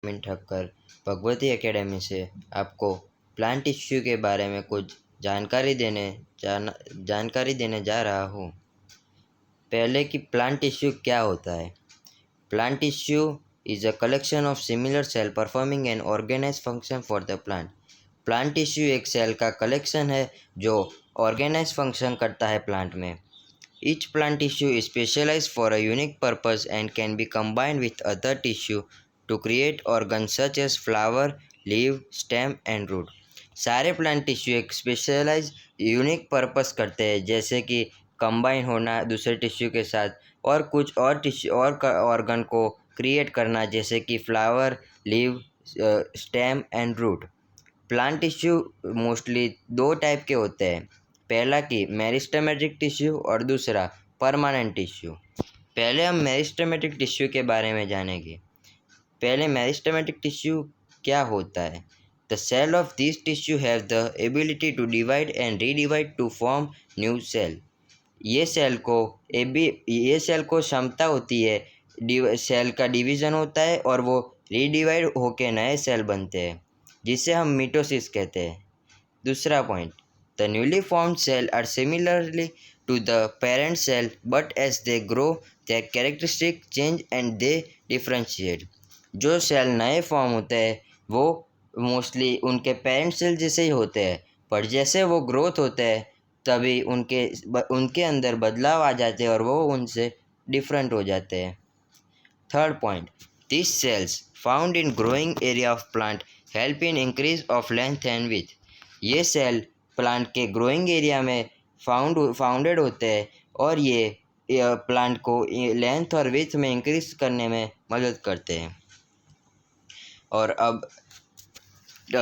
मिन ठक्कर भगवती एकेडमी से आपको प्लांट टिश्यू के बारे में कुछ जानकारी देने जा रहा हूँ। पहले कि प्लांट टिश्यू क्या होता है। Plant tissue is a collection of similar cell performing an organise function for the plant. Plant tissue एक सेल का कलेक्शन है जो ऑर्गेनाइज फंक्शन करता है प्लांट में। Each plant tissue is specialized for a unique purpose and can be combined with other tissue to create organs such as flower, leaf, stem and root। सारे plant tissue एक specialise unique purpose करते हैं, जैसे कि combine होना दूसरे tissue के साथ और कुछ और टिश्यू और ऑर्गन को क्रिएट करना, जैसे कि flower, leave, stem and root. Plant tissue mostly दो टाइप के होते हैं। पहला कि मेरिस्टेमेटिक टिश्यू और दूसरा परमानेंट टिश्यू। पहले हम मेरिस्टेमेटिक टिश्यू के बारे में जानेंगे। पहले मेरिस्टेमेटिक टिश्यू क्या होता है। The cell of this tissue have the ability to divide and redivide to form new cell. ये सेल को क्षमता होती है, सेल का डिवीज़न होता है और वो रीडिवाइड होके नए सेल बनते हैं, जिसे हम मिटोसिस कहते हैं। दूसरा point, the newly formed cell are similarly to the parent cell but as they grow their characteristic change and they differentiate. जो सेल नए फॉर्म होते हैं वो मोस्टली उनके पेरेंट सेल जैसे ही होते हैं, पर जैसे वो ग्रोथ होते हैं तभी उनके अंदर बदलाव आ जाते हैं और वो उनसे डिफरेंट हो जाते हैं। Third point, this cells found in growing area of plant help in increase of length and with. ये सेल प्लांट के ग्रोइंग एरिया में फाउंडेड होते हैं और ये प्लांट को लेंथ और विथ में इंक्रीज करने में मदद करते हैं। और अब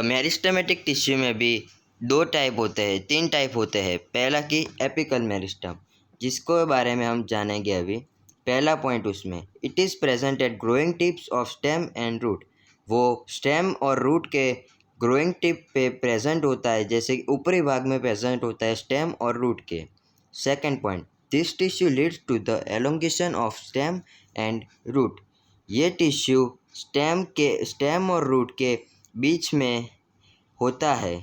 मेरिस्टेमेटिक टिश्यू में भी तीन टाइप होते हैं। पहला कि एपिकल मेरिस्टम, जिसको बारे में हम जानेंगे अभी। पहला पॉइंट उसमें, it is present at growing tips of stem and root. वो स्टेम और रूट के ग्रोइंग टिप पे प्रेजेंट होता है, जैसे ऊपरी भाग में प्रेजेंट होता है स्टेम और रूट के। Second point, this tissue leads to the elongation of stem and root. ये टिश्यू स्टेम और रूट के बीच में होता है।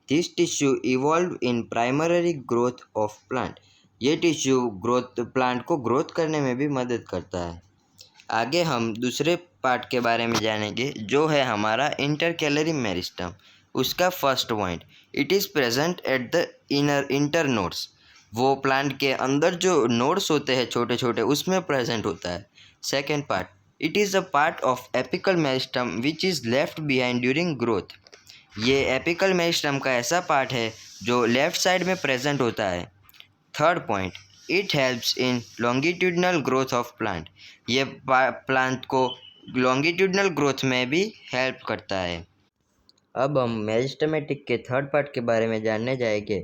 This tissue evolve in primary growth of plant. ये टिश्यू प्लांट को ग्रोथ करने में भी मदद करता है। आगे हम दूसरे पार्ट के बारे में जानेंगे, जो है हमारा इंटरकैलरी मेरिस्टम। उसका first point, it is present at the inter nodes. वो प्लांट के अंदर जो नोड्स होते हैं छोटे छोटे, उसमें प्रेजेंट होता है। Second part, it is a part of apical meristem which is left behind during growth. ये एपिकल मेरिस्टम का ऐसा पार्ट है जो लेफ्ट साइड में प्रेजेंट होता है। Third point, it helps in longitudinal growth of plant. ये प्लांट को लॉन्गिट्यूडनल ग्रोथ में भी हेल्प करता है। अब हम मेरिस्टेमेटिक के थर्ड पार्ट के बारे में जानने जाएंगे।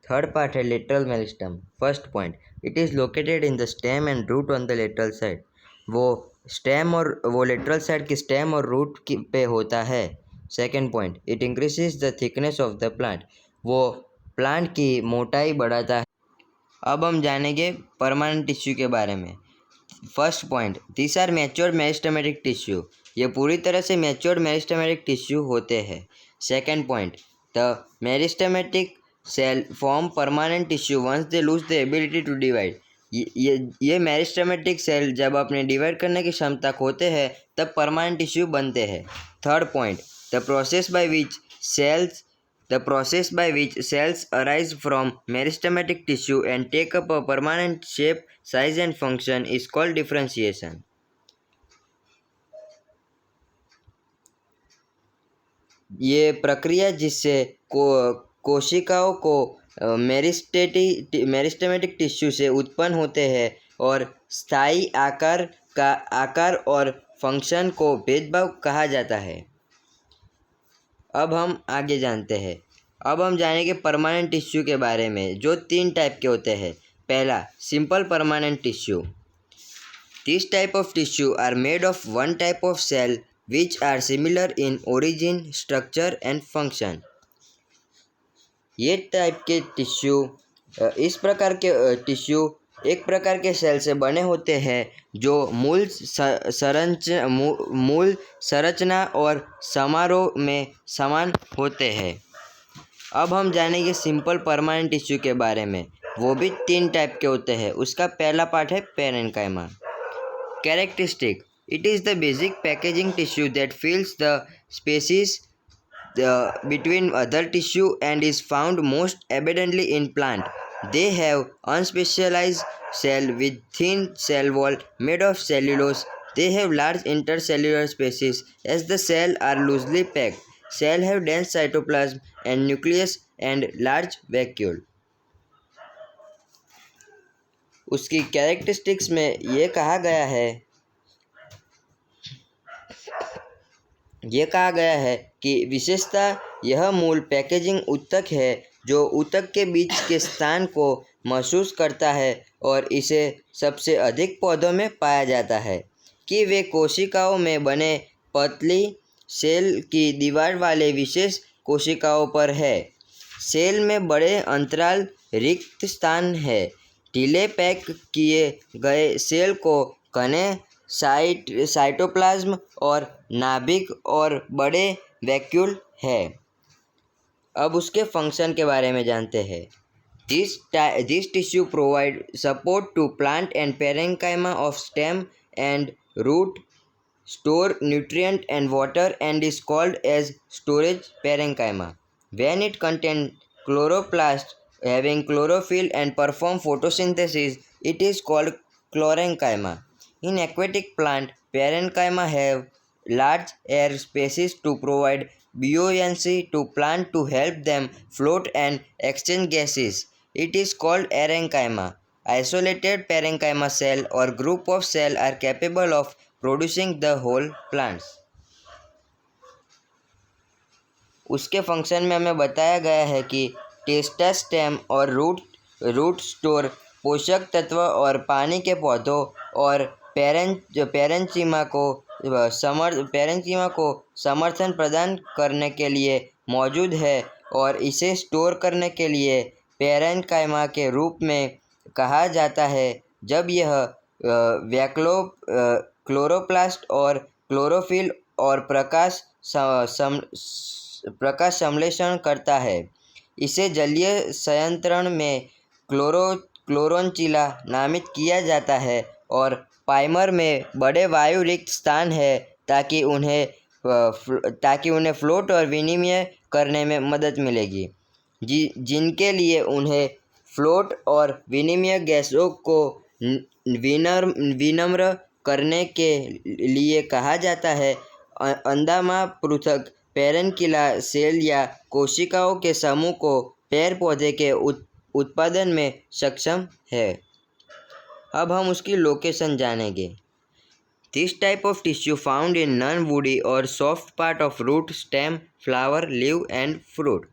थर्ड पार्ट है lateral meristem. First point, it is located in the stem and root on the lateral side. वो लेटरल साइड की स्टेम और रूट पे होता है। Second point, it increases the thickness of the plant. वो plant की मोटाई बढ़ाता है। अब हम जानेंगे परमानेंट टिश्यू के बारे में। First point, this are matured meristematic tissue. ये पूरी तरह से मैच्योर्ड मेरिस्टेमेटिक टिश्यू होते हैं। Second point, the meristematic cell form permanent tissue once they lose the ability to divide. ये मेरिस्टेमेटिक सेल जब अपने डिवाइड करने की क्षमता खोते हैं तब परमानेंट टिश्यू बनते हैं। Third point, the process by which cells arise from meristematic tissue and take up a permanent shape, size and function is called differentiation. ये प्रक्रिया जिससे कोशिकाओं को मेरिस्टेमेटिक टिश्यू से उत्पन्न होते हैं और स्थायी आकार और फंक्शन को भेदभाव कहा जाता है। अब हम आगे जानते हैं। अब हम जानेंगे परमानेंट टिश्यू के बारे में, जो तीन टाइप के होते हैं। पहला, simple permanent tissue. This type of tissue are made of one type of cell which are similar in origin, structure and function. ये टाइप के टिश्यू इस प्रकार के टिश्यू एक प्रकार के सेल से बने होते हैं जो मूल संरचना और समारोह में समान होते हैं। अब हम जानेंगे सिंपल परमानेंट टिश्यू के बारे में। वो भी 3 टाइप के होते हैं। उसका पहला पार्ट है parenchyma. Characteristic: it is the basic packaging tissue that fills the spaces between other tissue and is found most abundantly in plant. They have unspecialized cell with thin cell wall made of cellulose. They have large intercellular spaces as the cell are loosely packed. Cell have dense cytoplasm and nucleus and large vacuole. उसकी characteristics में ये कहा गया है कि विशेषता यह मूल पैकेजिंग ऊतक है जो ऊतक के बीच के स्थान को महसूस करता है और इसे सबसे अधिक पौधों में पाया जाता है कि वे कोशिकाओं में बने पतली सेल की दीवार वाले विशेष कोशिकाओं पर है। सेल में बड़े अंतराल रिक्त स्थान है। ढीले पैक किए गए सेल को घने साइटोप्लाज्म और नाभिक और बड़े वैक्यूल है। अब उसके फंक्शन के बारे में जानते हैं। This tissue provide support to plant and parenchyma of stem and root, store nutrient and water and is called as storage parenchyma. When it contain chloroplast having chlorophyll and perform photosynthesis, it is called chlorenchyma. In aquatic plant, parenchyma have large air spaces to provide buoyancy to plant to help them float and exchange gases. It is called arenchyma. Isolated parenchyma cell or group of cell are capable of producing the whole plants. उसके function में हमें बताया गया है कि टेस्टा stem और root store पोषक तत्व और पानी के पौधों और पेरेन्कीमा को समर्थन प्रदान करने के लिए मौजूद है और इसे स्टोर करने के लिए पेरेन्काइमा के रूप में कहा जाता है। जब यह क्लोरोप्लास्ट और क्लोरोफिल और प्रकाश संश्लेषण करता है, इसे जलीय संयंत्रण में क्लोरोंचिला नामित किया जाता है और पाइमर में बड़े वायु रिक्त स्थान है ताकि उन्हें फ्लोट और विनिमय करने में मदद मिलेगी, जिनके लिए उन्हें फ्लोट और विनिमय गैसों को विनम्र करने के लिए कहा जाता है। अंदामा पृथक पेरेन्किला सेल या कोशिकाओं के समूह को पेड़ पौधे के उत्पादन में सक्षम है। अब हम उसकी लोकेशन जानेंगे। This type of tissue found in non woody और soft part of root, stem, flower, leave and fruit.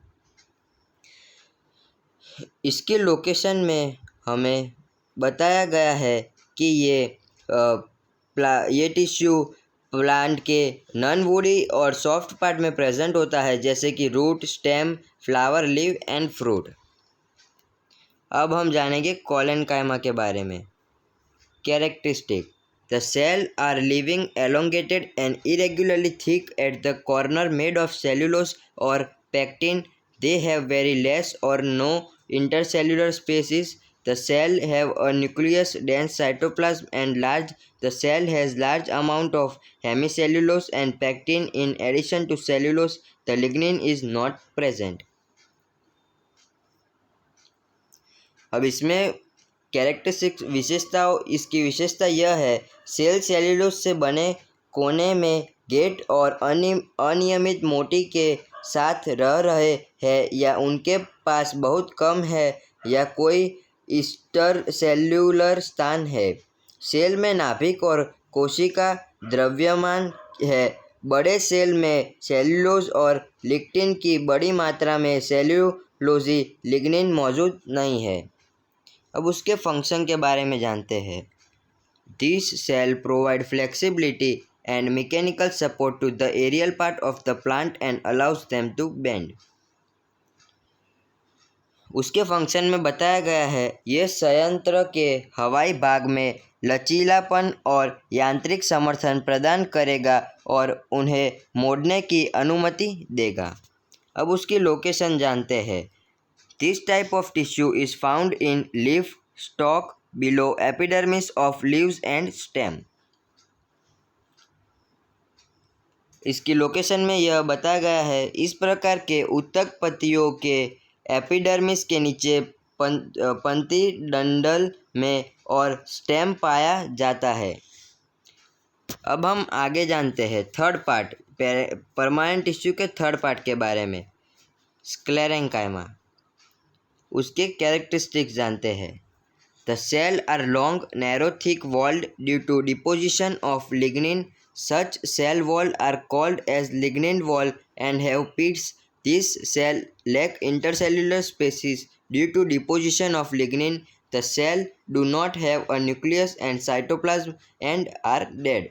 इसकी लोकेशन में हमें बताया गया है कि ये टिश्यू प्लांट के नॉन वुडी और सॉफ्ट पार्ट में प्रेजेंट होता है, जैसे कि root, stem, flower, leave and fruit. अब हम जानेंगे कोलेनकाइमा के बारे में। Characteristic: the cell are living elongated and irregularly thick at the corner made of cellulose or pectin. They have very less or no intercellular spaces. The cell have a nucleus, dense cytoplasm and large. The cell has large amount of hemicellulose and pectin. In addition to cellulose, the lignin is not present. अब इसमें characteristic इसकी विशेषता यह है, cell cellulose से बने कोने में गेट और अनियमित मोटी के साथ रह रहे हैं या उनके पास बहुत कम है या कोई इंटरसेल्यूलर स्थान है। सेल में नाभिक और कोशिका द्रव्यमान है। बड़े सेल में सेल्यूलोज और लिग्निन की बड़ी मात्रा में सेल्यूलोजी लिग्निन मौजूद नहीं है। अब उसके फंक्शन के बारे में जानते हैं। This cell provide flexibility and mechanical support to the aerial part of the plant and allows them to bend. उसके फंक्शन में बताया गया है ये संयंत्र के हवाई भाग में लचीलापन और यांत्रिक समर्थन प्रदान करेगा और उन्हें मोड़ने की अनुमति देगा। अब उसकी लोकेशन जानते हैं। This type of tissue is found in leaf stock below epidermis of leaves and stem. इसकी लोकेशन में यह बताया गया है इस प्रकार के उत्तक पत्तियों के एपिडर्मिस के नीचे पंक्ति डंडल में और स्टेम पाया जाता है। अब हम आगे जानते हैं थर्ड पार्ट, परमानेंट टिश्यू के थर्ड पार्ट के बारे में, स्क्लेरेंकाइमा। उसके कैरेक्टरिस्टिक्स जानते हैं। The cell are long, narrow, thick walled due to deposition of lignin. Such cell wall are called as lignin wall and have pits. This cell lack intercellular spaces due to deposition of lignin. The cell do not have a nucleus and cytoplasm and are dead.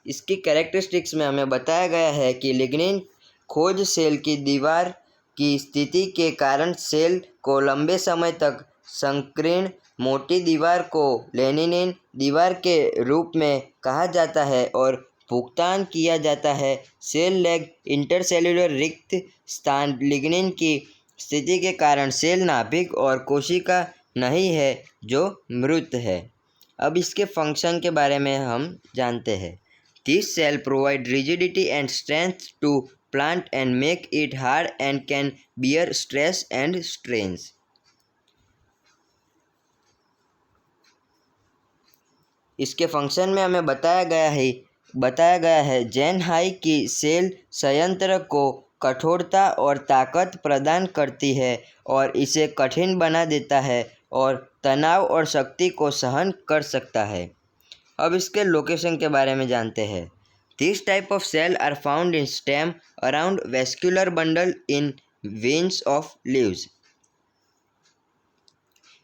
इसकी characteristics में हमें बताया गया है कि lignin खोज cell की दीवार की स्थिति के कारण सेल को लंबे समय तक संकीर्ण मोटी दीवार को लेनिन दीवार के रूप में कहा जाता है और भुगतान किया जाता है। सेल लैग इंटरसेल्युलर रिक्त स्थान लिग्निन की स्थिति के कारण सेल नाभिक और कोशिका नहीं है जो मृत है। अब इसके फंक्शन के बारे में हम जानते हैं। This cell provide rigidity and strength to plant and make it hard and can bear stress and strains. इसके फंक्शन में हमें बताया गया है जेन हाई की सेल संयंत्र को कठोरता और ताकत प्रदान करती है और इसे कठिन बना देता है और तनाव और शक्ति को सहन कर सकता है। अब इसके लोकेशन के बारे में जानते हैं। This type of cell are found in stem around vascular bundle in veins of leaves.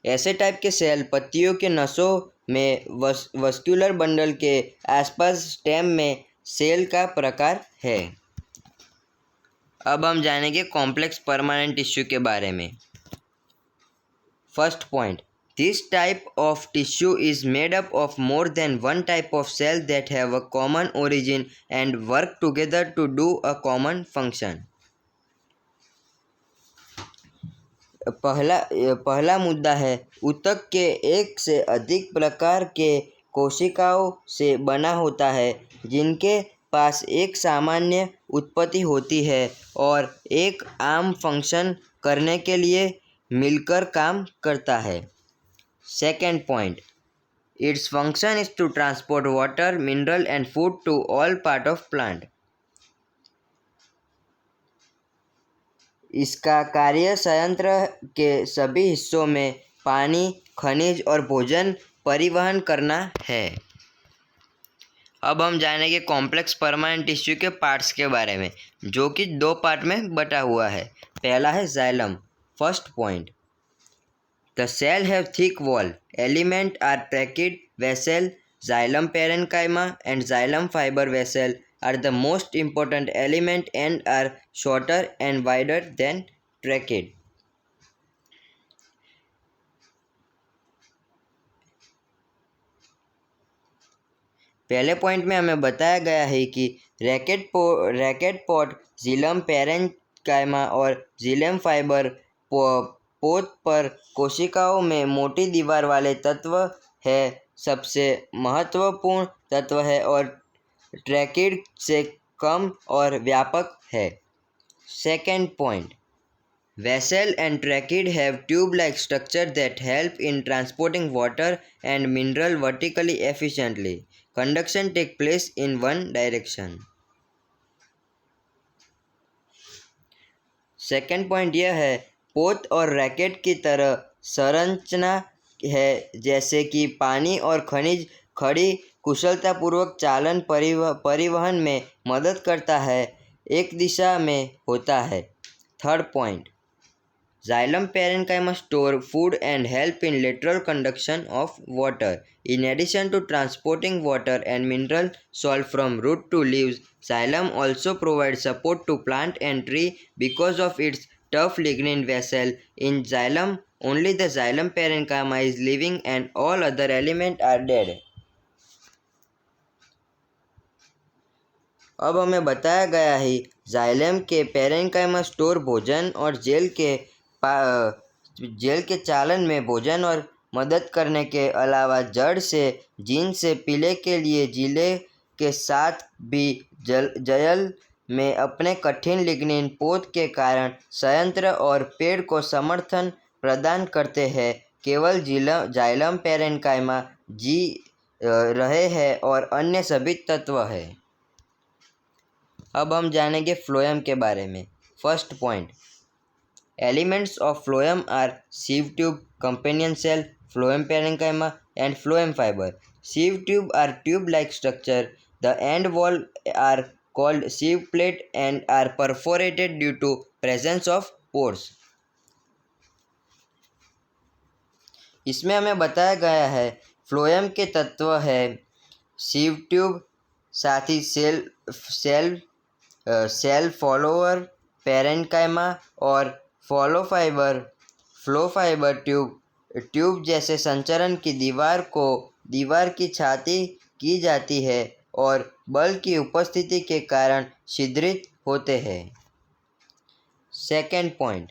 ऐसे टाइप के सेल पत्तियों के नसों में वस्क्यूलर बंडल के आसपास स्टेम में सेल का प्रकार है। अब हम जानेंगे कॉम्प्लेक्स परमानेंट टिश्यू के बारे में। First point, this type of tissue is made up of more than one type of cell that have a common origin and work together to do a common function. पहला मुद्दा है ऊतक के एक से अधिक प्रकार के कोशिकाओं से बना होता है जिनके पास एक सामान्य उत्पत्ति होती है और एक आम फंक्शन करने के लिए मिलकर काम करता है। Second point, its function is to transport water, mineral and food to all part of plant. इसका कार्य संयंत्र के सभी हिस्सों में पानी, खनिज और भोजन परिवहन करना है। अब हम जानेंगे कॉम्प्लेक्स परमानेंट टिश्यू के पार्ट्स के बारे में, जो कि दो पार्ट में बटा हुआ है। पहला है xylem. First point, the cell have thick wall, element are tracheid vessel, xylem parenchyma and xylem fibre vessel are the most important element and are shorter and wider than trachea. पहले point में हमें बताया गया है कि racket pot जिलम parenchyma और जिलम fibre पोत पर कोशिकाओं में मोटी दीवार वाले तत्व है, सबसे महत्वपूर्ण तत्व है और ट्रैकिड से कम और व्यापक है। Second point, vessel and tracheid have tube like structure that help in transporting water and mineral vertically efficiently. Conduction take place in one direction. Second point यह है, पोत और रैकेट की तरह संरचना है जैसे कि पानी और खनिज खड़ी कुशलतापूर्वक चालन परिवहन में मदद करता है, एक दिशा में होता है। Third point, xylem parenchyma store food and help in lateral conduction of water. In addition to transporting water and mineral salt from root to leaves, xylem also provide support to plant and tree because of its tough lignin vessel in xylem. Only the xylem parenchyma is living and all other elements are dead. अब हमें बताया गया है xylem के parenchyma store भोजन और jail के चालन में भोजन और मदद करने के अलावा जड़ से जीन से पीले के लिए जिले के साथ भी जयल में अपने कठिन लिग्निन पोत के कारण संयंत्र और पेड़ को समर्थन प्रदान करते हैं। केवल जाइलम पेरेन्काइमा जी रहे हैं और अन्य सभी तत्व हैं। अब हम जानेंगे फ्लोएम के बारे में। First point, elements of phloem are sieve tube, companion cell, phloem parenchyma and phloem fiber. Sieve tube are tube-like structure. The end wall are called sieve plate and are perforated due to presence of pores. इसमें हमें बताया गया है phloem के तत्व है sieve tube, साथ ही cell follower parenchyma और फ्लो फाइबर ट्यूब जैसे संचरण की दीवार की छाती की जाती है और बल की उपस्थिति के कारण छिद्रित होते हैं। Second point,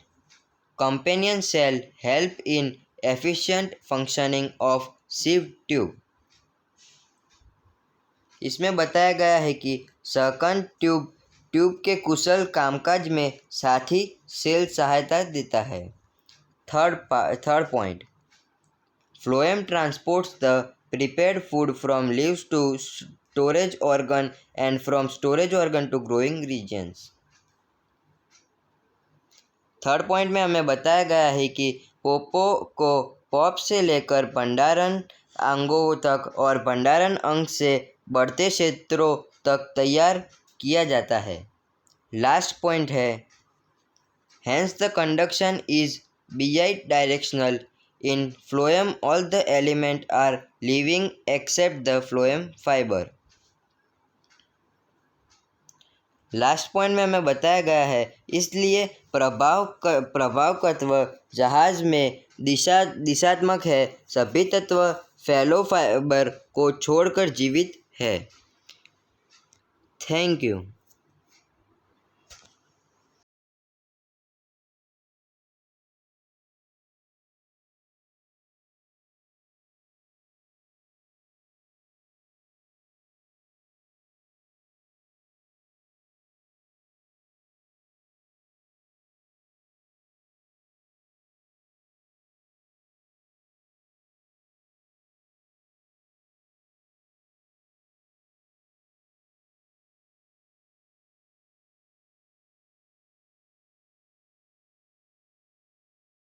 companion cell help in efficient functioning of sieve tube. इसमें बताया गया है कि सहकन ट्यूब के कुशल कामकाज में साथी सेल सहायता देता है। Third point, phloem transports the prepared food from leaves to storage organ and from storage organ to growing regions. Third point में हमें बताया गया है कि पोपो को पॉप से लेकर भंडारण अंगों तक और भंडारण अंग से बढ़ते क्षेत्रों तक तैयार किया जाता है। लास्ट पॉइंट है, hence the conduction is bi directional in phloem, all the element are living except the phloem fibre. Last point में हमें बताया गया है इसलिए प्रभावकत्व जहाज में दिशात्मक है, सभी तत्व फैलो फाइबर को छोड़कर जीवित है। Thank you.